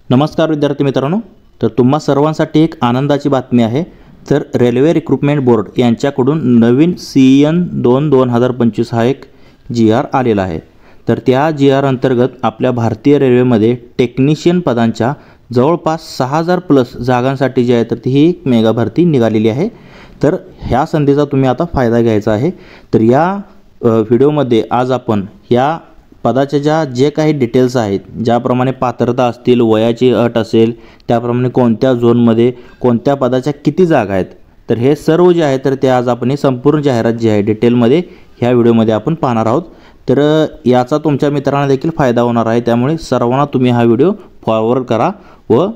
नमस्कार विद्यार्थी मित्रांनो, तर तुम्हा सर्वांसाठी एक आनंदाची बातमी आहे। तर रेल्वे रिक्रुटमेंट बोर्ड यांच्याकडून नवीन CN 2/2025 हा एक GR आलेला आहे। तर त्या GR अंतर्गत आपल्या भारतीय रेल्वेमध्ये टेक्निशियन पदांच्या जवळपास 6000 प्लस जागांसाठी जी आहे तर ती ही एक मेगा भरती निघालेली आहे। तर ह्या संधीचा तुम्ही आता फायदा घ्यायचा आहे। तर या व्हिडिओमध्ये आज आपण या पदाच्या जे काही डिटेल्स आहेत, ज्याप्रमाणे पात्रता असतील, वयाची अट असेल, त्याप्रमाणे कोणत्या झोनमध्ये कोणत्या पदाच्या किती जागा आहेत, तर हे सर्व जे आहे तर ते आज आपण ही संपूर्ण जाहिरात जी आहे डिटेलमध्ये ह्या व्हिडिओमध्ये आपण पाहणार आहोत। तर याचा तुमच्या मित्रांना देखील फायदा होणार आहे, त्यामुळे सर्वांना तुम्ही हा व्हिडिओ फॉरवर्ड करा व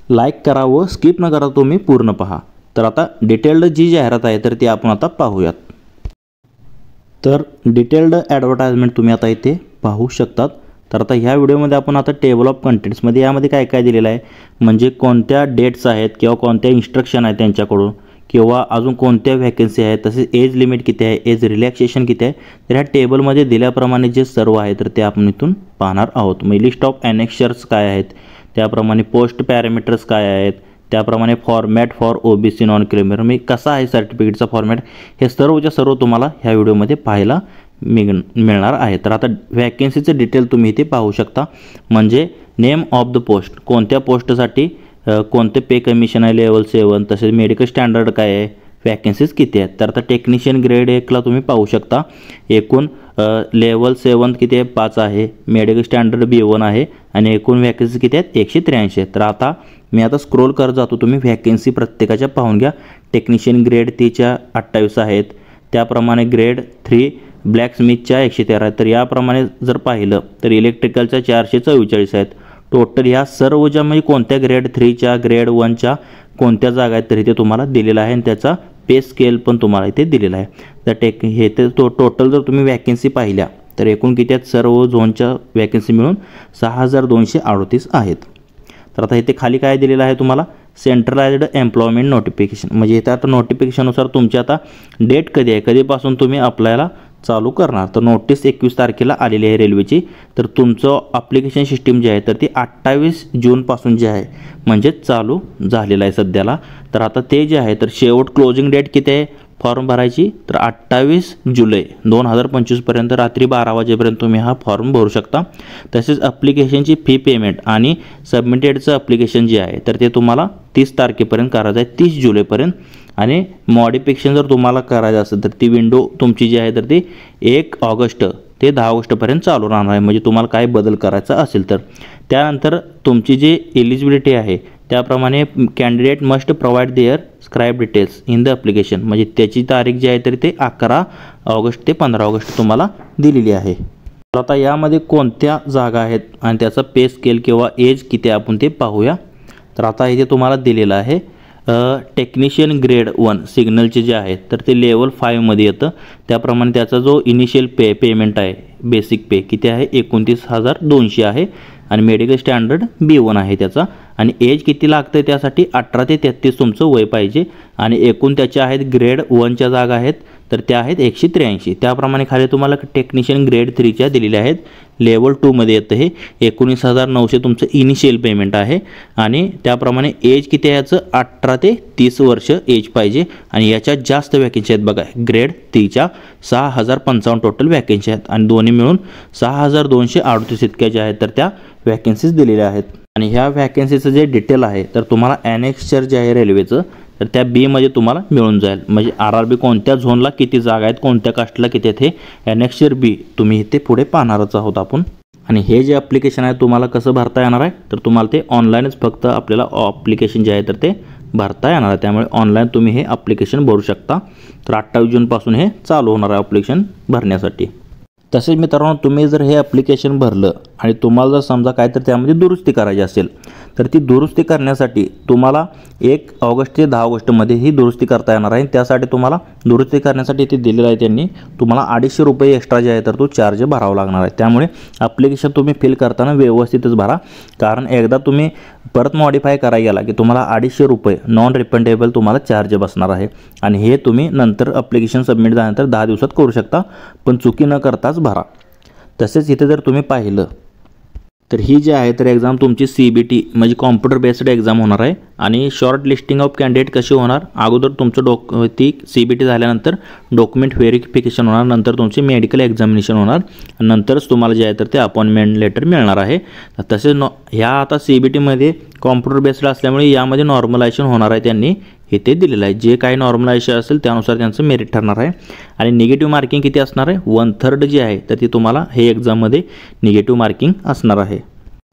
लाईक करा व स्किप न करा तुम्ही पूर्ण पहा। तर आता डिटेल्ड जी जाहिरात आहे तर ती आपण आता पाहूयात। तर डिटेल्ड ॲडव्हर्टाइजमेंट तुम्ही आता इथे पाहू शकतात। तर आता ह्या व्हिडिओमध्ये आपण आता टेबल ऑफ कंटेंट्समध्ये यामध्ये काय काय दिलेलं आहे, म्हणजे कोणत्या डेट्स आहेत किंवा कोणत्या इन्स्ट्रक्शन आहेत त्यांच्याकडून, किंवा अजून कोणत्या व्हॅकन्सी आहेत, तसेच एज लिमिट किती आहे, एज रिलॅक्सेशन किती आहे, तर ह्या टेबलमध्ये दिल्याप्रमाणे जे सर्व आहे तर ते आपण इथून पाहणार आहोत। म्हणजे लिस्ट ऑफ ॲनेक्शर्स काय आहेत, त्याप्रमाणे पोस्ट पॅरामीटर्स काय आहेत, त्याप्रमाणे format for OBC non criminal म्हणजे कसा आहे सर्टिफिकेटचा फॉर्मॅट, हे सर्वच्या सर्व तुम्हाला ह्या व्हिडिओमध्ये पाहायला मिळणार आहे। तर आता व्हॅकन्सीचे डिटेल तुम्ही इथे पाहू शकता, म्हणजे नेम ऑफ द पोस्ट, कोणत्या पोस्टसाठी कोणते पे कमिशन आहे, लेवल 7, तसेच मेडिकल स्टँडर्ड काय आहे, व्हॅकन्सीज किती आहेत। तर आता टेक्निशियन ग्रेड 1ला तुम्ही पाहू शकता एकूण लेवल 7 किती आहे, 5 आहे, मेडिकल स्टँडर्ड B1 आहे आणि एकूण व्हॅकन्सी किती आहेत, 183 आहेत। तर आता मी आता स्क्रोल करत जातो, तुम्ही व्हॅकन्सी प्रत्येकाच्या पाहून घ्या। टेक्निशियन ग्रेड 3च्या 28 आहेत, त्याप्रमाणे ग्रेड 3 ब्लॅक स्मिथच्या 113 आहेत। तर याप्रमाणे जर पाहिलं तर इलेक्ट्रिकलच्या 444 आहेत। टोटल ह्या सर्व ज्या म्हणजे कोणत्या ग्रेड 3च्या ग्रेड 1च्या कोणत्या जागा आहेत तरी ते तुम्हाला दिलेलं आहे आणि त्याचा पे स्केल पण तुम्हाला इथे दिलेला आहे। तर हे ते टोटल जर तुम्ही व्हॅकन्सी पाहिल्या तर एकूण किती आहेत, सर्व झोनच्या व्हॅकन्सी मिळून 6238 आहेत। तर आता इथे खाली काय दिलेलं आहे तुम्हाला, सेंट्रलाइज्ड एम्प्लॉयमेंट नोटिफिकेशन, म्हणजे इथे आता नोटिफिकेशननुसार तुमची आता डेट कधी आहे, कधीपासून तुम्ही अप्लायला चालू करणार। तर नोटीस 21 तारखेला आलेली आहे रेल्वेची। तर तुमचं ॲप्लिकेशन सिस्टीम जी आहे तर ती 28 जूनपासून जे आहे म्हणजे चालू झालेलं आहे सध्याला। तर आता ते जे आहे तर शेवट क्लोजिंग डेट किती आहे फॉर्म भरायची, तर 28 जुलै 2025 पर्यंत रात्री 12 वाजेपर्यंत तुम्ही हा फॉर्म भरू शकता। तसेच ॲप्लिकेशनची फी पेमेंट आणि सबमिटेडचं ॲप्लिकेशन जे आहे तर ते तुम्हाला 30 तारखेपर्यंत करायचं आहे, 30 जुलैपर्यंत। आणि मॉडिफिकेशन जर तुम्हाला करायचं असेल तर ती विंडो तुमची जी आहे तर ती 1 ऑगस्ट ते 10 ऑगस्टपर्यंत चालू राहणार आहे, म्हणजे तुम्हाला काय बदल करायचा असेल तर। त्यानंतर तुमची जी एलिजिबिलिटी आहे त्याप्रमाणे candidate must provide their scribe details in the application, म्हणजे त्याची तारीख जी आहे तर ते 11 ऑगस्ट ते 15 ऑगस्ट तुम्हाला दिलेली आहे। तर आता यामध्ये कोणत्या जागा आहेत आणि त्याचा पे स्केल किंवा एज किती आपण ते पाहूया। तर आता इथे तुम्हाला दिलेलं आहे टेक्निशियन ग्रेड 1 सिग्नलचे जे आहेत तर ते लेवल 5मध्ये येतं। त्याप्रमाणे त्याचा जो इनिशियल पेमेंट आहे, बेसिक पे किती आहे, 29,200 आहे आणि मेडिकल स्टँडर्ड B1 आहे त्याचा। आणि एज किती लागतं त्यासाठी 18 ते 33 तुमचं वय पाहिजे। आणि एकूण त्याच्या आहेत ग्रेड 1च्या जागा आहेत तर त्या आहेत 183। त्याप्रमाणे खाली तुम्हाला टेक्निशियन ग्रेड 3च्या दिलेल्या आहेत, लेवल 2मध्ये येतं हे 19,900 तुमचं इनिशियल पेमेंट आहे। आणि त्याप्रमाणे एज किती आहे याचं 18 ते 30 वर्ष एज पाहिजे। आणि याच्यात जास्त व्हॅकन्सी आहेत बघा, ग्रेड 3च्या 6055 टोटल व्हॅकन्सी आहेत आणि दोन्ही मिळून 6238 इतक्या ज्या आहेत तर त्या व्हॅकन्सीज दिलेल्या आहेत। आणि ह्या व्हॅकन्सीचं जे डिटेल आहे तर तुम्हाला ॲनेक्चर जे आहे रेल्वेचं तर त्या B तुम्हाला मिळून जाईल, म्हणजे RRB कोणत्या झोनला किती जागा आहेत, कोणत्या कास्टला किती आहेत, हे ॲनेक्चर B तुम्ही इथे पुढे पाहणारच आहोत आपण। आणि हे जे ॲप्लिकेशन आहे तुम्हाला कसं भरता येणार आहे, तर तुम्हाला ते ऑनलाईनच फक्त आपल्याला ॲप्लिकेशन जे आहे तर ते भरता येणार आहे, त्यामुळे ऑनलाईन तुम्ही हे ॲप्लिकेशन भरू शकता। तर 28 जूनपासून हे चालू होणार आहे ॲप्लिकेशन भरण्यासाठी। तसेच मित्रांनो, तुम्ही जर हे ॲप्लिकेशन भरलं आणि तुम्हाला जर समजा काय तर त्यामध्ये दुरुस्ती करायची असेल तर ती दुरुस्ती करण्यासाठी तुम्हाला 1 ऑगस्ट ते 10 ऑगस्टमध्ये ही दुरुस्ती करता येणार आहे। त्यासाठी तुम्हाला दुरुस्ती करण्यासाठी ते दिलेलं आहे त्यांनी, तुम्हाला 250 रुपये एक्स्ट्रा जे आहे तर तो चार्ज भरावा लागणार आहे। त्यामुळे ॲप्लिकेशन तुम्ही फिल करताना व्यवस्थितच भरा, कारण एकदा तुम्ही परत मॉडिफाय करायला गेला की तुम्हाला 250 रुपये नॉन रिफंडेबल तुम्हाला चार्ज बसणार आहे। आणि हे तुम्ही नंतर ॲप्लिकेशन सबमिट झाल्यानंतर 10 दिवसात करू शकता, पण चुकी न करताच भरा। तसेच इथे जर तुम्ही पाहिलं तर ही जी आहे तर एक्झाम तुमची CBT म्हणजे कॉम्प्युटर बेस्ड एक्झाम होणार आहे. आणि शॉर्ट लिस्टिंग ऑफ कॅन्डिडेट कशी होणार, अगोदर तुमचं ती CBT झाल्यानंतर डॉक्युमेंट व्हेरिफिकेशन होणार, नंतर तुमची मेडिकल एक्झामिनेशन होणार, नंतरच तुम्हाला जे आहे तर ते अपॉइंटमेंट लेटर मिळणार आहे. तसेच ह्या आता CBTमध्ये कॉम्प्युटर बेस्ड असल्यामुळे यामध्ये नॉर्मलायझेशन होणार आहे. त्यांनी इथे दिलेलं आहे जे काही नॉर्मलायझेशन असेल त्यानुसार त्यांचं मेरिट ठरणार आहे. आणि निगेटिव्ह मार्किंग किती असणार आहे, 1/3 जी आहे तर ती तुम्हाला हे एक्झाममध्ये निगेटिव्ह मार्किंग असणार आहे.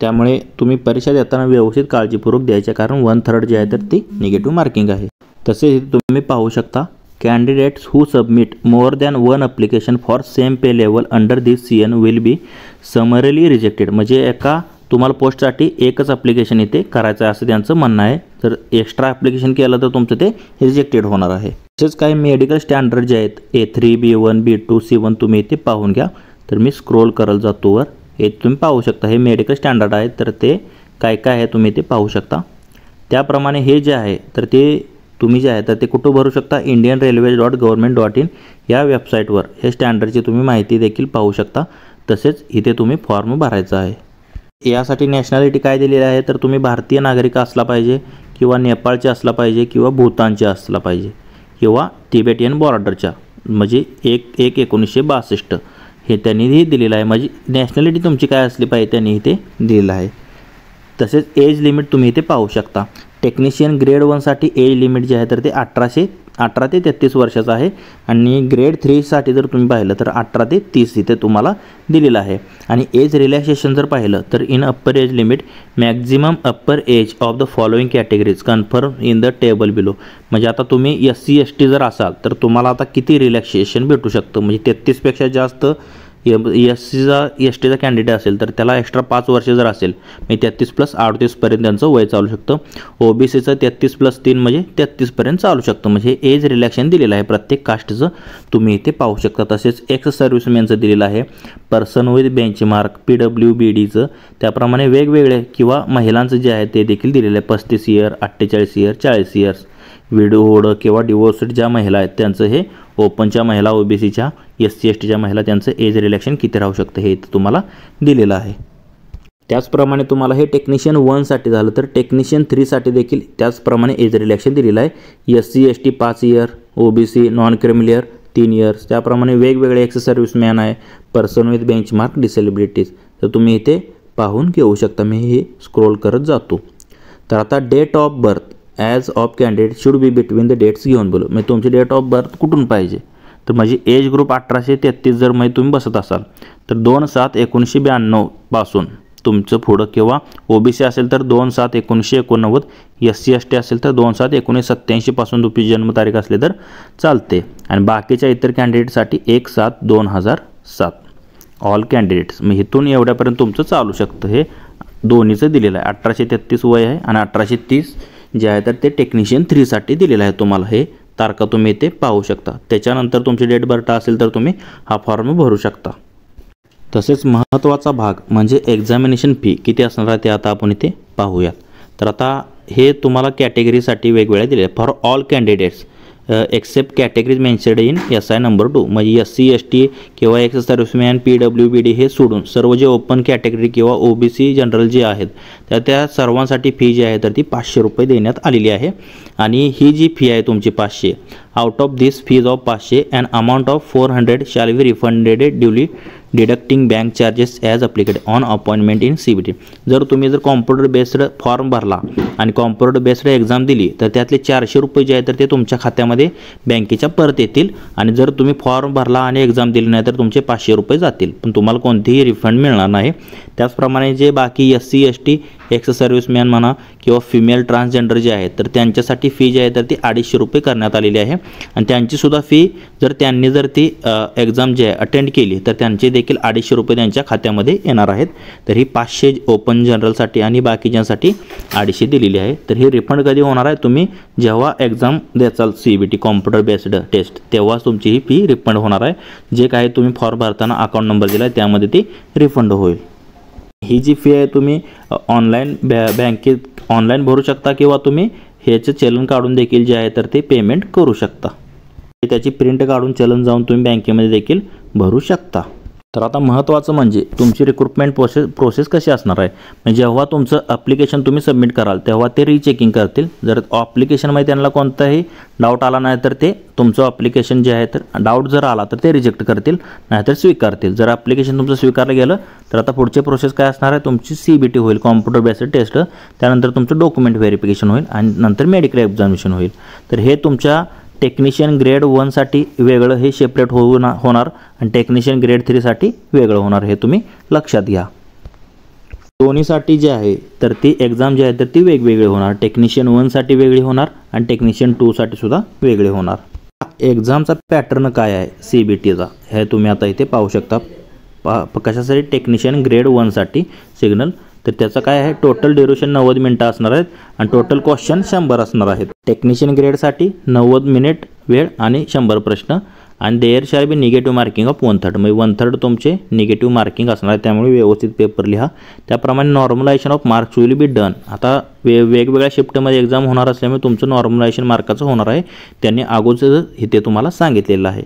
त्यामुळे तुम्ही परीक्षा देताना व्यवस्थित काळजीपूर्वक द्यायचे, कारण 1/3 जी आहे तर ती निगेटिव्ह मार्किंग आहे. तसेच तुम्ही पाहू शकता candidates who submit more than 1 application for same pay level under this CN will be समरली rejected. म्हणजे एका तुम्हाला पोस्टसाठी एकच ॲप्लिकेशन इथे करायचं आहे असं त्यांचं म्हणणं आहे. जर एक्स्ट्रा ॲप्लिकेशन केलं तर तुमचं ते रिजेक्टेड होणार आहे. तसेच काही मेडिकल स्टँडर्ड जे आहेत A3, B1, B2, C1 तुम्ही इथे पाहून घ्या. तर मी स्क्रोल करत जातो वर, हे तुम्ही पाहू शकता. हे मेडिकल स्टँडर्ड आहे तर ते काय काय आहे तुम्ही इथे पाहू शकता. त्याप्रमाणे हे जे आहे तर ते तुम्ही जे आहे तर ते कुठं भरू शकता, indianrailways.government.in या वेबसाईटवर हे स्टँडर्डची तुम्ही माहिती देखील पाहू शकता. तसेच इथे तुम्ही फॉर्म भरायचा आहे. यासाठी नॅशनॅलिटी काय दिलेली आहे तर तुम्ही भारतीय नागरिक असला पाहिजे किंवा नेपाळचे असला पाहिजे किंवा भूतानचे असला पाहिजे किंवा तिबेटियन बॉर्डरच्या, म्हणजे 1/1962 हे त्यांनी दिलेलं आहे. म्हणजे नॅशनॅलिटी तुमची काय असली पाहिजे त्यांनी इथे दिलेलं आहे. तसेच एज लिमिट तुम्ही इथे पाहू शकता. टेक्निशियन ग्रेड 1साठी एज लिमिट जे आहे तर ते 18 ते 33 वर्षाचं आहे. आणि ग्रेड 3साठी जर तुम्ही पाहिलं तर 18 ते 30 इथे तुम्हाला दिलेलं आहे. आणि एज रिलॅक्सेशन जर पाहिलं तर in upper age limit maximum upper age of the following categories confirm in the table below. म्हणजे आता तुम्ही SC ST जर असाल तर तुम्हाला आता किती रिलॅक्सेशन भेटू शकतं, म्हणजे 33पेक्षा जास्त STचा कॅन्डिडेट असेल तर त्याला एक्स्ट्रा 5 वर्ष जर असेल म्हणजे 33 + 38पर्यंत त्यांचं वय चालू शकतं. OBCचं 33 + 3 म्हणजे 33पर्यंत चालू शकतं. म्हणजे एज रिलॅक्सेशन दिलेलं आहे प्रत्येक कास्टचं तुम्ही इथे पाहू शकता. तसेच एक्स सर्व्हिसमॅनचं दिलेलं आहे, पर्सन विथ बेंचमार्क PWBDचं, त्याप्रमाणे वेगवेगळे किंवा महिलांचं जे आहे ते देखील दिलेलं आहे. 35 इयर, 48 इयर, 40 इयर्स, विडोड किंवा डिवोर्स्ड ज्या महिला आहेत त्यांचं हे, ओपनच्या महिला, OBCच्या, SC STच्या महिला त्यांचं एज रिलॅक्सेशन किती राहू शकतं हे तुम्हाला दिलेलं आहे. त्याचप्रमाणे तुम्हाला हे टेक्निशियन 1साठी झालं तर टेक्निशियन 3साठी देखील त्याचप्रमाणे एज रिलॅक्सेशन दिलेलं आहे. SC ST 5 year, OBC non creamy layer 3 years, त्याप्रमाणे वेगवेगळे एक्स सर्व्हिसमॅन आहे, पर्सन विथ बेंचमार्क डिसेबिलिटीज. तर तुम्ही इथे पाहून घेऊ शकता. मी हे स्क्रोल करत जातो. तर आता date of birth as of candidate should be between the dates घेऊन बोलू. म्हणजे तुमची डेट ऑफ बर्थ कुठून पाहिजे तर माझी एज ग्रुप 1833 जर म्हणजे तुम्ही बसत असाल तर 2/7/1992 पासून तुमचं पुढं, किंवा OBC असेल तर 2/7/1989, SC ST असेल तर 2/7/1987 पासून तुमची जन्मतारीख असली तर चालते. आणि बाकीच्या इतर कॅन्डिडेटसाठी 1/7/2007 ऑल कॅन्डिडेट्स. मग इथून एवढ्यापर्यंत तुमचं चालू शकतं. हे दोन्हीचं दिलेलं आहे. 1833 वय आहे आणि 1830 जे आहे तर ते टेक्निशियन 3साठी दिलेलं आहे. तुम्हाला हे तारखा तुम्ही इथे पाहू शकता. त्याच्यानंतर तुमची डेट बर्थ असेल तर तुम्ही हा फॉर्म भरू शकता. तसेच महत्त्वाचा भाग म्हणजे एक्झामिनेशन फी किती असणार आहे ते आता आपण इथे पाहूयात. तर आता हे तुम्हाला कॅटेगरीसाठी वेगवेगळ्या दिले for all candidates except categories mentioned in SI number 2. म्हणजे SC ST किंवा एक्स सर्व्हिसमॅन PWBD हे सोडून सर्व जे ओपन कॅटेगरी किंवा OBC जनरल जे आहेत त्या सर्वांसाठी फी जी आहे तर ती 500 रुपये देण्यात आलेली आहे. आणि ही जी फी आहे तुमची 500, out of this fees of 500 and amount of 400 shall be refunded duly deducting bank charges as अप्लिकेड on appointment in CBT. जर तुम्ही जर कॉम्प्युटर बेस्ड फॉर्म भरला आणि कॉम्प्युटर बेस्ड एक्झाम दिली तर त्यातले 400 रुपये जे आहे तर ते तुमच्या खात्यामध्ये बँकेच्या परत येतील. आणि जर तुम्ही फॉर्म भरला आणि एक्झाम दिली नाही तर तुमचे 500 रुपये जातील, पण तुम्हाला कोणतीही रिफंड मिळणार नाही. त्याचप्रमाणे जे बाकी SC ST एक्स सर्व्हिसमॅन म्हणा किंवा फिमेल ट्रान्सजेंडर जे आहेत तर त्यांच्यासाठी फी जी आहे तर ती 250 रुपये करण्यात आलेली आहे. आणि त्यांचीसुद्धा फी जर त्यांनी जर ती एक्झाम जी आहे अटेंड केली तर त्यांचे देखील 250 रुपये त्यांच्या खात्यामध्ये येणार आहेत. तर ही 500 ओपन जनरलसाठी आणि बाकीच्यांसाठी 250 दिलेली आहे. तर ही रिफंड कधी होणार आहे, तुम्ही जेव्हा एक्झाम द्याल CBT कॉम्प्युटर बेस्ड टेस्ट तेव्हाच तुमची ही फी रिफंड होणार आहे. जे काही तुम्ही फॉर्म भरताना अकाउंट नंबर दिला आहे त्यामध्ये ती रिफंड होईल. ही जी फी आहे तुम्ही ऑनलाईन बँकेत ऑनलाईन भरू शकता किंवा तुम्ही ह्याचं चलन काढून देखील जे आहे तर ते पेमेंट करू शकता. त्याची प्रिंट काढून चलन जाऊन तुम्ही बँकेमध्ये देखील भरू शकता. तर आता महत्त्वाचं म्हणजे तुमची रिक्रुटमेंट प्रोसेस कशी असणार आहे, म्हणजे जेव्हा तुमचं ॲप्लिकेशन तुम्ही सबमिट कराल तेव्हा ते रीचेकिंग करतील. जर ॲप्लिकेशनमध्ये त्यांना कोणताही डाऊट आला नाही तर ते तुमचं ॲप्लिकेशन जे आहे तर डाऊट जर आला तर ते रिजेक्ट करतील, नाहीतर स्वीकारतील. जर ॲप्लिकेशन तुमचं स्वीकारलं गेलं तर आता पुढचे प्रोसेस काय असणार आहे, तुमची CBT होईल, कॉम्प्युटर बेस्ड टेस्ट. त्यानंतर तुमचं डॉक्युमेंट व्हेरिफिकेशन होईल आणि नंतर मेडिकल एक्झामिनेशन होईल. तर हे तुमच्या टेक्निशियन ग्रेड 1साठी वेगळं हे सेपरेट होणार आणि टेक्निशियन ग्रेड 3साठी वेगळं होणार, हे तुम्ही लक्षात घ्या. दोन्हीसाठी जे आहे तर ती एक्झाम जी आहे तर ती वेगवेगळी होणार. टेक्निशियन 1साठी वेगळी होणार आणि टेक्निशियन 2साठी सुद्धा वेगळे होणार. एक्झामचा पॅटर्न काय आहे CBTचा हे तुम्ही आता इथे पाहू शकता. कशासाठी, टेक्निशियन ग्रेड 1साठी सिग्नल. तर त्याचं काय आहे, टोटल ड्युरेशन 90 मिनिटं असणार आहेत आणि टोटल क्वेश्चन 100 असणार आहेत. टेक्निशियन ग्रेडसाठी 90 मिनिट वेळ आणि 100 प्रश्न आणि there shall be negative marking of 1/3, म्हणजे 1/3 तुमचे निगेटिव्ह मार्किंग असणार आहे. त्यामुळे व्यवस्थित पेपर लिहा. त्याप्रमाणे normalisation of marks will be done. आता वेगवेगळ्या शिफ्टमध्ये एक्झाम होणार असल्यामुळे तुमचं नॉर्मलायझेशन मार्काचं होणार आहे. त्यांनी अगोदर इथे तुम्हाला सांगितलेलं आहे.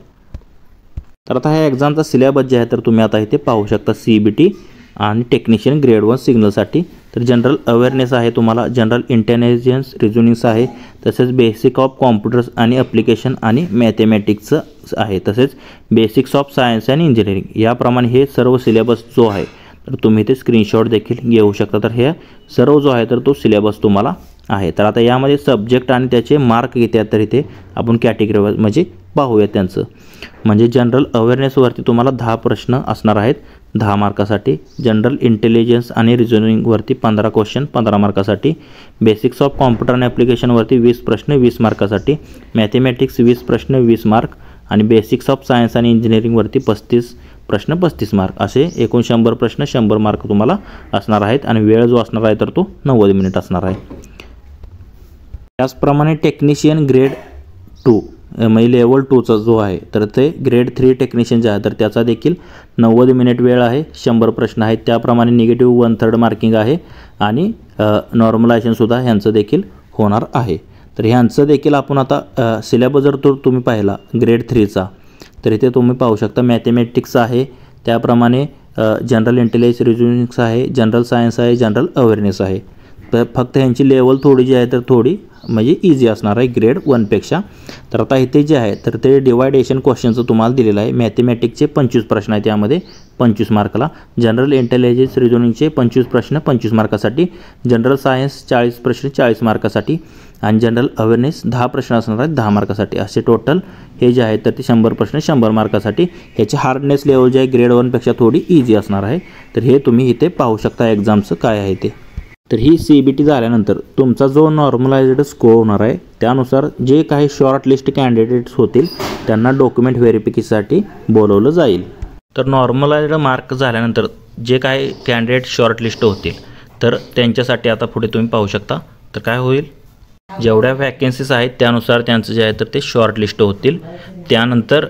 तर आता ह्या एक्झामचा सिलेबस जे आहे तर तुम्ही आता इथे पाहू शकता. CBT आणि टेक्निशियन ग्रेड 1 सिग्नलसाठी तर जनरल अवेअरनेस आहे, तुम्हाला जनरल इंटेलिजन्स रिझनिंग्स आहे, तसेच बेसिक ऑफ कॉम्प्युटर्स आणि ॲप्लिकेशन आणि मॅथमॅटिक्सचं आहे, तसेच बेसिक्स ऑफ सायन्स आणि इंजिनिअरिंग. याप्रमाणे हे सर्व सिलेबस जो आहे तर तुम्ही ते स्क्रीनशॉट देखील घेऊ शकता. तर हे सर्व जो आहे तर तो सिलेबस तुम्हाला आहे. तर आता यामध्ये सब्जेक्ट आणि त्याचे मार्क किती आहेत तर इथे आपण कॅटेगरी म्हणजे पाहूया त्यांचं. म्हणजे जनरल अवेअरनेसवरती तुम्हाला 10 प्रश्न असणार आहेत 10 मार्कासाठी. जनरल इंटेलिजन्स आणि रिझनिंगवरती 15 क्वेश्चन 15 मार्कासाठी. बेसिक्स ऑफ कॉम्प्युटर आणि ॲप्लिकेशनवरती 20 प्रश्न 20 मार्कासाठी. मॅथमॅटिक्स 20 प्रश्न 20 मार्क आणि बेसिक्स ऑफ सायन्स आणि इंजिनिअरिंगवरती 35 प्रश्न 35 मार्क. असे एकूण 100 प्रश्न 100 मार्क तुम्हाला असणार आहेत आणि वेळ जो असणार आहे तर तो 90 मिनिट असणार आहे. त्याचप्रमाणे टेक्निशियन ग्रेड 2 म्हणजे लेवल 2चा जो आहे तर ते ग्रेड 3 टेक्निशियन जे आहे तर त्याचा देखील 90 मिनिट वेळ आहे, 100 प्रश्न आहेत. त्याप्रमाणे निगेटिव्ह 1/3 मार्किंग आहे आणि नॉर्मलायझेशनसुद्धा ह्यांचं देखील होणार आहे. तर ह्यांचं देखील आपण आता सिलेबस जर तुम्ही पाहिला ग्रेड 3चा तर इथे तुम्ही पाहू शकता. मॅथमॅटिक्स आहे, त्याप्रमाणे जनरल इंटेलिजन्स रिझनिंग्स आहे, जनरल सायन्स आहे, जनरल अवेअरनेस आहे. तर फक्त ह्यांची लेवल थोडी जी आहे तर थोडी म्हणजे इझी असणार आहे ग्रेड 1पेक्षा. तर आता इथे जे आहे तर ते डिवायडेशन क्वेश्चनचं तुम्हाला दिलेलं आहे. मॅथमॅटिक्सचे 25 प्रश्न आहेत, त्यामध्ये 25 मार्काला. जनरल इंटेलिजन्स रिझनिंगचे 25 प्रश्न 25 मार्कासाठी. जनरल सायन्स 40 प्रश्न 40 मार्कासाठी आणि जनरल अवेअरनेस 10 प्रश्न असणार आहेत 10 मार्कासाठी. असे टोटल हे जे आहे तर ते 100 प्रश्न 100 मार्कासाठी. ह्याची हार्डनेस लेवल जे आहे ग्रेड 1पेक्षा थोडी इझी असणार आहे. तर हे तुम्ही इथे पाहू शकता एक्झामचं काय आहे ते. तर ही CBT झाल्यानंतर तुमचा जो नॉर्मलाइज्ड स्कोअर होणार आहे त्यानुसार जे काही शॉर्ट लिस्ट कॅन्डिडेट्स होतील त्यांना डॉक्युमेंट व्हेरिफिकेशनसाठी बोलवलं जाईल. तर नॉर्मलाइज्ड मार्क झाल्यानंतर जे काही कॅन्डिडेट शॉर्ट लिस्ट होतील तर त्यांच्यासाठी आता पुढे तुम्ही पाहू शकता. तर काय होईल, जेवढ्या वॅकेन्सीज आहेत त्यानुसार त्यांचं जे आहे तर ते शॉर्ट लिस्ट होतील. त्यानंतर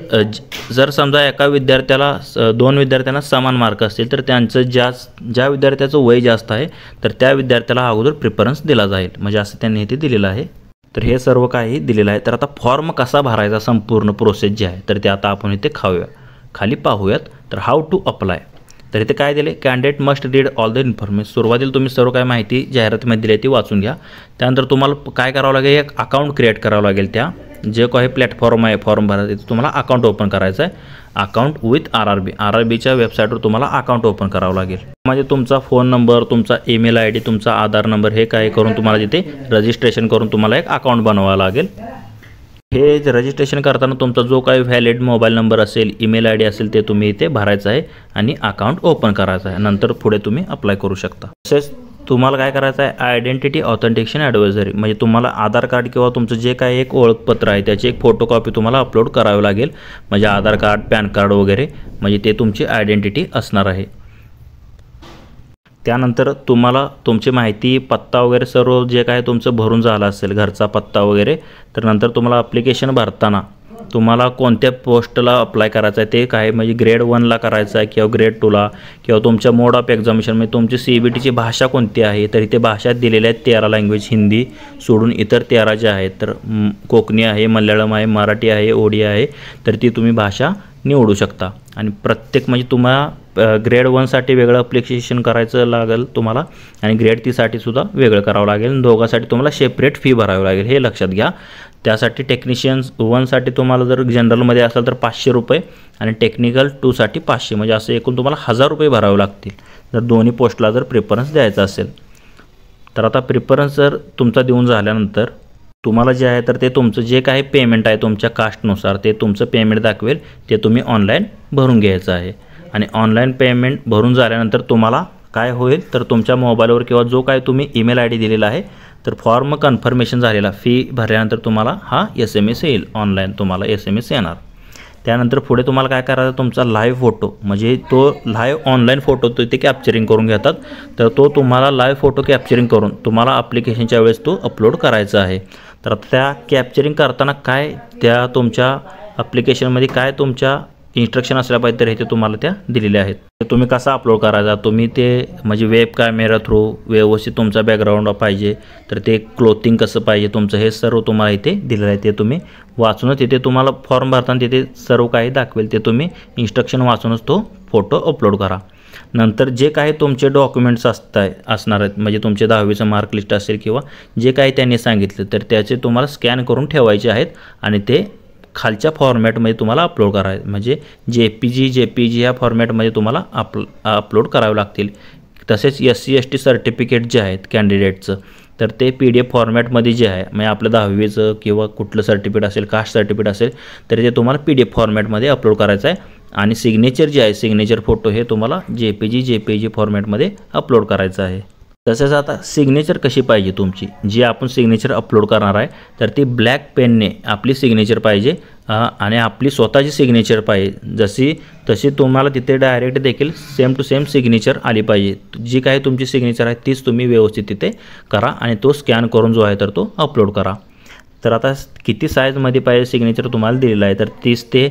जर समजा एका विद्यार्थ्याला 2 विद्यार्थ्यांना समान मार्क असतील तर त्यांचं ज्या विद्यार्थ्याचं वय जास्त आहे तर त्या विद्यार्थ्याला अगोदर प्रिफरन्स दिला जाईल, म्हणजे असं त्यांनी इथे दिलेलं आहे. तर हे सर्व काही दिलेलं आहे. तर आता फॉर्म कसा भरायचा संपूर्ण प्रोसेस जे आहे तर ते आता आपण इथे खाली पाहूयात. तर हाऊ टू अप्लाय. तर इथे काय दिले, candidate must read all the information. सुरुवातीला तुम्ही सर्व काय माहिती जाहिरातीमध्ये दिली आहे ती वाचून घ्या. त्यानंतर तुम्हाला काय करावं लागेल, एक अकाउंट क्रिएट करावं लागेल. त्या जे काही प्लॅटफॉर्म आहे फॉर्म भरायचं तिथे तुम्हाला अकाउंट ओपन करायचं आहे. अकाउंट विथ RRBच्या वेबसाईटवर तुम्हाला अकाउंट ओपन करावं लागेल. म्हणजे तुमचा फोन नंबर, तुमचा ईमेल ID, तुमचा आधार नंबर हे काय करून तुम्हाला तिथे रजिस्ट्रेशन करून तुम्हाला एक अकाउंट बनवावं लागेल. हे रजिस्ट्रेशन करताना तुमचा जो काही व्हॅलिड मोबाईल नंबर असेल, ईमेल ID असेल ते तुम्ही इथे भरायचं आहे आणि अकाउंट ओपन करायचं आहे. नंतर पुढे तुम्ही अप्लाय करू शकता. तसेच तुम्हाला काय करायचं आहे, आयडेंटिटी ऑथेंटिकेशन ॲडवायझरी, म्हणजे तुम्हाला आधार कार्ड किंवा तुमचं जे काही एक ओळखपत्र आहे त्याची एक फोटोकॉपी तुम्हाला अपलोड करावी लागेल. म्हणजे आधार कार्ड, पॅन कार्ड वगैरे, म्हणजे ते तुमची आयडेंटिटी असणार आहे. त्यानंतर तुम्हाला तुमची माहिती, पत्ता वगैरे सर्व जे काय तुमचं भरून झालं असेल, घरचा पत्ता वगैरे, तर नंतर तुम्हाला ॲप्लिकेशन भरताना तुम्हाला कोणत्या पोस्टला अप्लाय करायचं आहे ते काय, म्हणजे ग्रेड 1ला करायचं आहे किंवा ग्रेड 2ला किंवा तुमच्या मोड ऑफ एक्झामिनेशन म्हणजे तुमची CBTची भाषा कोणती आहे तर इथे भाषा दिलेल्या आहेत 13 लँग्वेज. हिंदी सोडून इतर 13 ज्या आहेत तर कोकणी आहे, मल्याळम आहे, मराठी आहे, ओडिया आहे, तर ती तुम्ही भाषा निवडू शकता. आणि प्रत्येक म्हणजे तुम्हाला ग्रेड 1साठी वेगळं ॲप्लिकेशन करायचं लागेल तुम्हाला आणि ग्रेड 3साठी सुद्धा वेगळं करावं लागेल. दोघांसाठी तुम्हाला सेपरेट फी भरावी लागेल, हे लक्षात घ्या. त्यासाठी टेक्निशियन्स 1साठी तुम्हाला जर जनरलमध्ये असेल तर 500 रुपये आणि टेक्निकल 2साठी 500, म्हणजे असं एकूण तुम्हाला 1000 रुपये भरावे लागतील जर दोन्ही पोस्टला जर प्रेफरन्स द्यायचा असेल. तर आता प्रेफरन्स जर तुमचा देऊन झाल्यानंतर तुम्हाला जे आहे तर ते तुमचं जे काही पेमेंट आहे तुमच्या कास्टनुसार ते तुमचं पेमेंट दाखवेल, ते तुम्ही ऑनलाईन भरून घ्यायचं आहे. आणि ऑनलाईन पेमेंट भरून झाल्यानंतर तुम्हाला काय होईल तर तुमच्या मोबाईलवर किंवा जो काय तुम्ही ईमेल आय डी दिलेला आहे तर फॉर्म कन्फर्मेशन झालेला फी भरल्यानंतर तुम्हाला हा SMS येईल, ऑनलाईन तुम्हाला SMS येणार. त्यानंतर पुढे तुम्हाला काय करायचं, तुमचा लाईव्ह फोटो म्हणजे तो लाईव्ह ऑनलाईन फोटो तो ते कॅप्चरिंग करून घेतात, तर तो तुम्हाला लाईव्ह फोटो कॅप्चरिंग करून तुम्हाला ॲप्लिकेशनच्या वेळेस तो अपलोड करायचा आहे. तर त्या कॅप्चरिंग करताना काय त्या तुमच्या ॲप्लिकेशनमध्ये काय तुमच्या इन्स्ट्रक्शन असल्या पाहिजे तर हे ते तुम्हाला त्या दिलेल्या आहेत. ते तुम्ही कसा अपलोड करायचा, तुम्ही ते म्हणजे वेब कॅमेरा थ्रू व्यवस्थित तुमचा बॅकग्राऊंड पाहिजे तर ते क्लोथिंग कसं पाहिजे तुमचं, हे सर्व तुम्हाला इथे दिलेलं आहे. ते तुम्ही वाचूनच तिथे तुम्हाला फॉर्म भरताना तिथे सर्व काही दाखवेल, ते तुम्ही इन्स्ट्रक्शन वाचूनच तो फोटो अपलोड करा. नंतर जे काही तुमचे डॉक्युमेंट्स असणार आहेत म्हणजे तुमचे 10वीचं मार्क लिस्ट असेल किंवा जे काही त्यांनी सांगितलं तर त्याचे तुम्हाला स्कॅन करून ठेवायचे आहेत आणि ते खालच्या फॉर्मॅटमध्ये तुम्हाला अपलोड करायचं, म्हणजे JPG ह्या फॉर्मॅटमध्ये तुम्हाला अपलोड करावे लागतील. तसेच SC ST सर्टिफिकेट जे आहेत कॅन्डिडेटचं तर ते PDF फॉर्मॅटमध्ये जे आहे म्हणजे आपलं 10वीचं किंवा कुठलं सर्टिफिकेट असेल, कास्ट सर्टिफिकेट असेल तर ते तुम्हाला PDF फॉर्मॅटमध्ये अपलोड करायचं आहे. आणि सिग्नेचर जे आहे सिग्नेचर फोटो हे तुम्हाला JPG फॉर्मॅटमध्ये अपलोड करायचं आहे. तसेच आता सिग्नेचर कशी पाहिजे तुमची, जी आपण सिग्नेचर अपलोड करणार आहे तर ती ब्लॅक पेनने आपली सिग्नेचर पाहिजे आणि आपली स्वतःची सिग्नेचर पाहिजे. तशी तुम्हाला तिथे डायरेक्ट देखील सेम टू सेम सिग्नेचर आली पाहिजे. जी काही तुमची सिग्नेचर आहे तीच तुम्ही व्यवस्थित तिथे करा आणि तो स्कॅन करून जो आहे तर तो अपलोड करा. तर आता किती साईजमध्ये पाहिजे सिग्नेचर तुम्हाला दिलेलं आहे तर 30 ते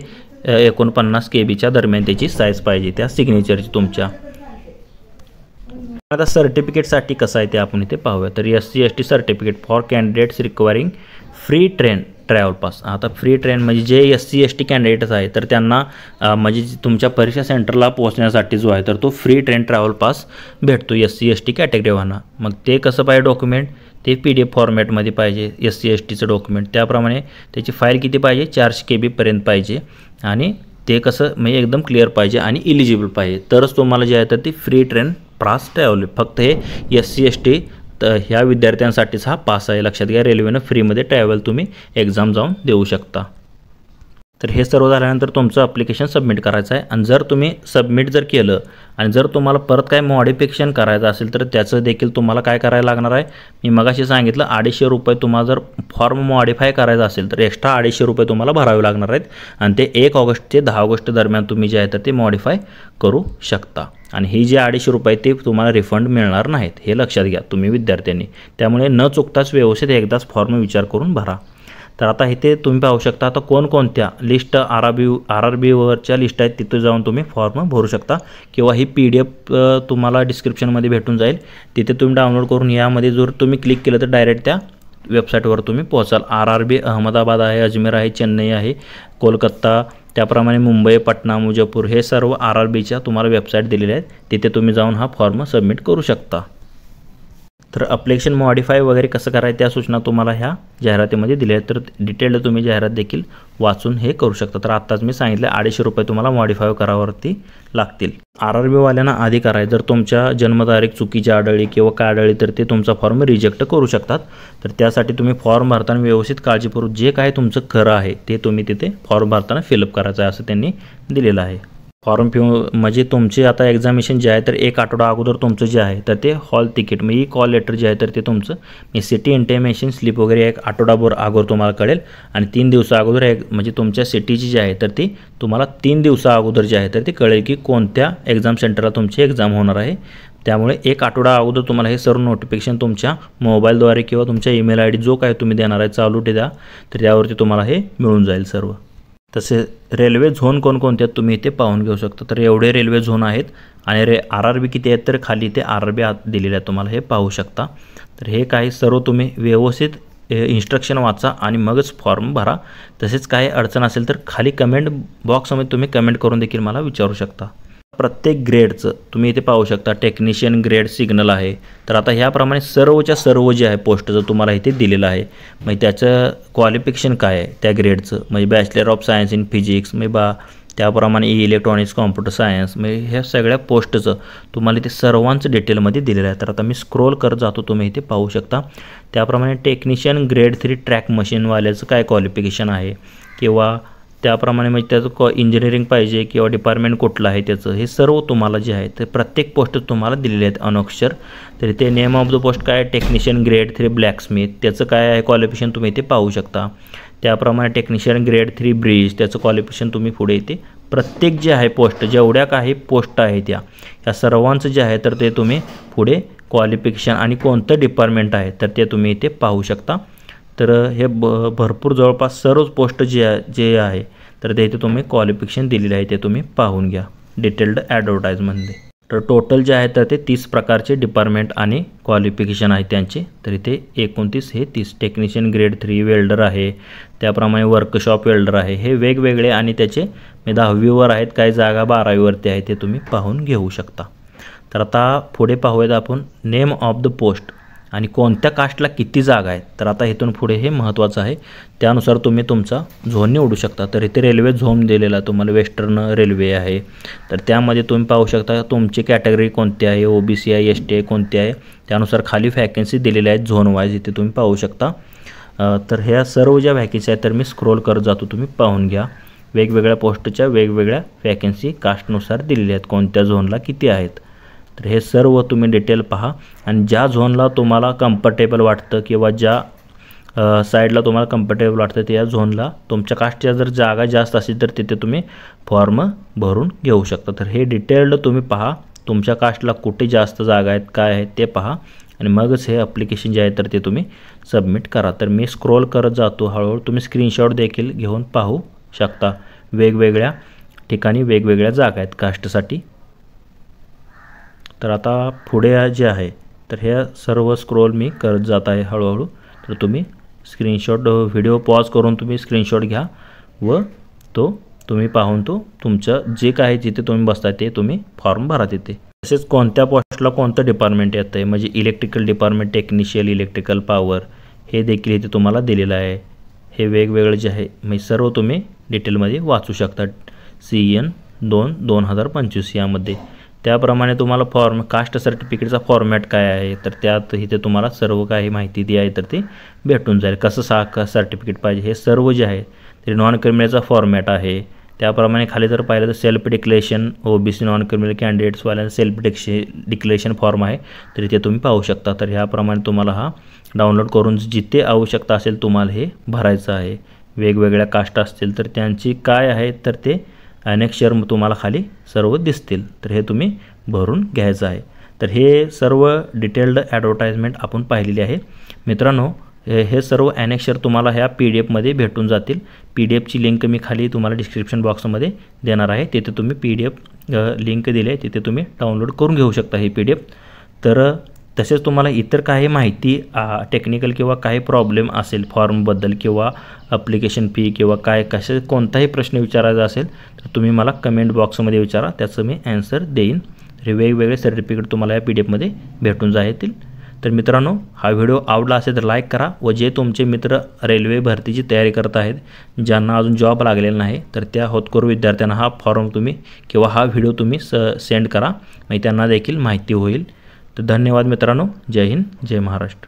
49 KB दरम्यान त्याची साईज पाहिजे त्या सिग्नेचरची तुमच्या. आता सर्टिफिकेटसाठी कसं आहे ते आपण इथे पाहूया. तर SC ST certificate for candidates requiring free train travel pass. आता फ्री ट्रेन म्हणजे जे SC ST कॅन्डिडेट्स आहे तर त्यांना म्हणजे तुमच्या परीक्षा सेंटरला पोहोचण्यासाठी जो आहे तर तो फ्री ट्रेन ट्रॅव्हल पास भेटतो SC ST कॅटेगरीवाल्यांना. मग ते कसं पाहिजे डॉक्युमेंट, ते PDF फॉर्मॅटमध्ये पाहिजे SC STचं डॉक्युमेंट. त्याप्रमाणे त्याची फाईल किती पाहिजे 400 KB पाहिजे आणि ते कसं म्हणजे एकदम क्लिअर पाहिजे आणि इलिजिबल पाहिजे, तरच तुम्हाला जे आहे तर ती फ्री ट्रेन पास ट्रॅव्हल. फक्त हे SC ST तर ह्या विद्यार्थ्यांसाठीच हा पास आहे, लक्षात घ्या. रेल्वेनं फ्रीमध्ये ट्रॅव्हल तुम्ही एक्झाम जाऊन देऊ शकता. तर हे सर्व झाल्यानंतर तुमचं ॲप्लिकेशन सबमिट करायचं आहे. आणि जर तुम्ही सबमिट जर केलं आणि जर तुम्हाला परत काय मॉडिफिकेशन करायचं असेल तर त्याचं देखील तुम्हाला काय करायला लागणार आहे. मी मगाशी सांगितलं 250 रुपये तुम्हाला जर फॉर्म मॉडिफाय करायचा असेल तर एक्स्ट्रा 250 रुपये तुम्हाला भरावे लागणार आहेत. आणि ते 1 ऑगस्ट ते 10 ऑगस्ट दरम्यान तुम्ही जे आहे तर ते मॉडिफाय करू शकता. आणि ही जे 250 रुपये ते तुम्हाला रिफंड मिळणार नाहीत, हे लक्षात घ्या तुम्ही विद्यार्थ्यांनी. त्यामुळे न चुकताच व्यवस्थित एकदाच फॉर्म विचार करून भरा. तर आता इथे तुम्ही पाहू शकता आता कोणकोणत्या लिस्ट RRBवरच्या लिस्ट आहेत तिथे जाऊन तुम्ही फॉर्म भरू शकता किंवा ही PDF तुम्हाला डिस्क्रिप्शनमध्ये भेटून जाईल, तिथे तुम्ही डाउनलोड करून यामध्ये जर तुम्ही क्लिक केलं तर डायरेक्ट त्या वेबसाईटवर तुम्ही पोहोचाल. RRB अहमदाबाद आहे, अजमेर आहे, चेन्नई आहे, कोलकाता, त्याप्रमाणे मुंबई, पटना, मुजफ्फर हे सर्व RRBच्या तुम्हाला वेबसाईट दिलेल्या आहेत, तिथे तुम्ही जाऊन हा फॉर्म सबमिट करू शकता. तर ॲप्लिकेशन मॉडिफाय वगैरे कसं करायचं त्या सूचना तुम्हाला ह्या जाहिरातीमध्ये दिल्या आहेत. तर डिटेल्ड तुम्ही जाहिरात देखील वाचून हे करू शकता. तर आत्ताच मी सांगितलं 250 रुपये तुम्हाला मॉडिफाय करावरती लागतील. RRBवाल्यांना आधी करायचं, जर तुमच्या जन्मतारीख चुकीची आढळली किंवा काय आढळली तर ते तुमचा फॉर्म रिजेक्ट करू शकतात. तर त्यासाठी तुम्ही फॉर्म भरताना व्यवस्थित काळजीपूर्वक जे काय तुमचं खरं आहे ते तुम्ही तिथे फॉर्म भरताना फिलअप करायचं आहे असं त्यांनी दिलेलं आहे. फॉर्म म्हणजे तुमचे आता एक्झामिनेशन जे आहे तर 1 आठवडा अगोदर तुमचं जे आहे तर ते हॉल तिकीट म्हणजे कॉल लेटर जे आहे तर ते तुमचं सिटी इंटिमेशन स्लिप वगैरे 1 आठवडाभर अगोदर तुम्हाला कळेल. आणि 3 दिवसा अगोदर म्हणजे तुमच्या सिटीची जी आहे तर ती तुम्हाला 3 दिवसा अगोदर जे आहे तर ते कळेल की कोणत्या एक्झाम सेंटरला तुमची एक्झाम होणार आहे. त्यामुळे 1 आठवडा अगोदर तुम्हाला हे सर्व नोटिफिकेशन तुमच्या मोबाईलद्वारे किंवा तुमच्या ईमेल ID जो काय तुम्ही देणार आहे चालू द्या तर त्यावरती तुम्हाला हे मिळून जाईल सर्व. तसे रेल्वे झोन कोणकोणते आहेत तुम्ही इथे पाहून घेऊ शकता. तर एवढे रेल्वे झोन आहेत आणि RRB किती आहेत तर खाली इथे RRB दिलेले आहेत तुम्हाला हे पाहू शकता. तर हे काही सर्व तुम्ही व्यवस्थित इन्स्ट्रक्शन वाचा आणि मगच फॉर्म भरा. तसेच काही अडचण असेल तर खाली कमेंट बॉक्समध्ये तुम्ही कमेंट करून देखील मला विचारू शकता. प्रत्येक ग्रेडचं तुम्ही इथे पाहू शकता टेक्निशियन ग्रेड सिग्नल आहे. तर आता ह्याप्रमाणे सर्वच्या सर्व जे आहे पोस्टचं तुम्हाला इथे दिलेलं आहे. मग त्याचं क्वालिफिकेशन काय आहे त्या ग्रेडचं, म्हणजे bachelor of science in physics, त्याप्रमाणे इलेक्ट्रॉनिक्स कॉम्प्युटर सायन्स, ह्या सगळ्या पोस्टचं तुम्हाला इथे सर्वांचं डिटेलमध्ये दिलेलं आहे. तर आता मी स्क्रोल करत जातो, तुम्ही इथे पाहू शकता. त्याप्रमाणे टेक्निशियन ग्रेड 3 ट्रॅक मशीनवाल्याचं काय क्वालिफिकेशन आहे, किंवा त्याप्रमाणे म्हणजे त्याचं इंजिनिअरिंग पाहिजे किंवा डिपार्टमेंट कुठलं आहे त्याचं, हे सर्व तुम्हाला जे आहे ते प्रत्येक पोस्ट तुम्हाला दिलेले आहेत अनक्षर. तर ते नेम ऑफ द पोस्ट काय, टेक्निशियन ग्रेड 3 ब्लॅकस्मिथ, त्याचं काय आहे क्वालिफिकेशन तुम्ही इथे पाहू शकता. त्याप्रमाणे टेक्निशियन ग्रेड 3 ब्रिज, त्याचं क्वालिफिकेशन तुम्ही पुढे इथे प्रत्येक जे आहे पोस्ट, जेवढ्या काही पोस्ट आहेत या सर्वांचं जे आहे तर ते तुम्ही पुढे क्वालिफिकेशन आणि कोणतं डिपार्टमेंट आहे तर ते तुम्ही इथे पाहू शकता. तर हे भरपूर जवळपास सर्वच पोस्ट जे आहे तर ते इथे तुम्ही क्वालिफिकेशन दिलेले आहे ते तुम्ही पाहून घ्या डिटेल्ड ॲडव्हर्टाईजमध्ये. तर टोटल जे आहे तर ते 30 प्रकारचे डिपार्टमेंट आणि क्वालिफिकेशन आहे त्यांचे. तर इथे 29 हे 30 टेक्निशियन ग्रेड 3 वेल्डर आहे, त्याप्रमाणे वर्कशॉप वेल्डर आहे, हे वेगवेगळे आणि त्याचे 10वीवर आहेत, काही जागा 12वीवरती आहे, ते तुम्ही पाहून घेऊ शकता. तर आता पुढे पाहूयात आपण नेम ऑफ द पोस्ट आणि कोणत्या कास्टला किती जागा आहेत. तर आता इथून पुढे हे महत्त्वाचं आहे, त्यानुसार तुम्ही तुमचा झोन निवडू शकता. तर इथे रेल्वे झोन दिलेला तुम्हाला वेस्टर्न रेल्वे आहे. तर त्यामध्ये तुम्ही पाहू शकता तुमची कॅटेगरी कोणती आहे, OBC आहे, ST आहे, कोणती आहे, त्यानुसार खाली वॅकन्सी दिलेल्या आहेत झोन वाईज, इथे तुम्ही पाहू शकता. तर ह्या सर्व ज्या वॅकन्सी आहेत तर मी स्क्रोल करत जातो, तुम्ही पाहून घ्या. वेगवेगळ्या पोस्टच्या वेगवेगळ्या वॅकन्सी कास्टनुसार दिलेल्या आहेत, कोणत्या झोनला किती आहेत. तर हे सर्व तुम्ही डिटेल पहा आणि ज्या झोनला तुम्हाला कम्फर्टेबल वाटतं किंवा ज्या साईडला तुम्हाला कम्फर्टेबल वाटतं त्या झोनला तुमच्या कास्टच्या जर जागा जास्त असेल तर तिथे तुम्ही फॉर्म भरून घेऊ शकता. तर हे डिटेल्ड तुम्ही पहा, तुमच्या कास्टला कुठे जास्त जागा आहेत काय आहेत ते पहा आणि मगच हे ॲप्लिकेशन जे आहे तर ते तुम्ही सबमिट करा. तर मी स्क्रोल करत जातो हळूहळू, तुम्ही स्क्रीनशॉट देखील घेऊन पाहू शकता. वेगवेगळ्या ठिकाणी वेगवेगळ्या जागा आहेत कास्टसाठी. तर आता पुढे जे आहे तर हे सर्व स्क्रोल मी करत जात आहे हळूहळू. तर तुम्ही स्क्रीनशॉट व्हिडिओ पॉज करून तुम्ही स्क्रीनशॉट घ्या व तो तुम्ही पाहून तो तुमचं जे काय जिथे तुम्ही बसता ते तुम्ही फॉर्म भरा तिथे. तसेच कोणत्या पोस्टला कोणतं डिपार्टमेंट येतं आहे, म्हणजे इलेक्ट्रिकल डिपार्टमेंट, टेक्निशियल इलेक्ट्रिकल पॉवर, हे देखील इथे तुम्हाला दिलेलं आहे. हे वेगवेगळे जे आहे म्हणजे सर्व तुम्ही डिटेलमध्ये वाचू शकता CN 2/2025 यामध्ये. त्याप्रमाणे तुम्हाला फॉर्म कास्ट सर्टिफिकेटचा फॉर्मॅट काय आहे तर त्यात इथे तुम्हाला सर्व काही माहिती दी आहे तर ते भेटून जाईल. कसं सर्टिफिकेट पाहिजे हे सर्व जे आहे ते नॉन क्रिमिनलचा फॉर्मॅट आहे. त्याप्रमाणे खाली जर पाहिलं तर self declaration OBC non criminal कॅन्डिडेट्सवाल्यांचा self declaration form आहे तर इथे तुम्ही पाहू शकता. तर ह्याप्रमाणे तुम्हाला हा डाउनलोड करून जिथे आवश्यकता असेल तुम्हाला हे भरायचं आहे. वेगवेगळ्या कास्ट असतील तर त्यांची काय आहे तर ते अनेक्षर तुम्हाला खाली सर्व दिसतील तर हे तुम्ही भरून घ्यायचं आहे. तर हे सर्व डिटेल्ड ॲडव्हर्टाइजमेंट आपण पाहिलेली आहे. मित्रांनो, हे सर्व अनेक्षर तुम्हाला ह्या PDF भेटून जातील. PDFची लिंक मी खाली तुम्हाला डिस्क्रिप्शन बॉक्समध्ये देणार आहे, तिथे तुम्ही PDF लिंक दिली आहे तिथे तुम्ही डाउनलोड करून घेऊ शकता ही PDF. तर तसेच तुम्हाला इतर काही माहिती टेक्निकल किंवा काही प्रॉब्लेम असेल फॉर्मबद्दल किंवा ॲप्लिकेशन फी किंवा कोणताही प्रश्न विचारायचा असेल तर तुम्ही मला कमेंट बॉक्समध्ये विचारा, त्याचं मी ॲन्सर देईन. हे वेगवेगळे सर्टिफिकेट तुम्हाला या PDF भेटून जातील. तर मित्रांनो, हा व्हिडिओ आवडला असेल तर लाईक करा व जे तुमचे मित्र रेल्वे भरतीची तयारी करत आहेत, ज्यांना अजून जॉब लागलेला नाही तर त्या होतकरू विद्यार्थ्यांना हा फॉर्म तुम्ही किंवा हा व्हिडिओ तुम्ही सेंड करा, म्हणजे त्यांना देखील माहिती होईल. तर धन्यवाद मित्रांनो. जय हिंद, जय महाराष्ट्र.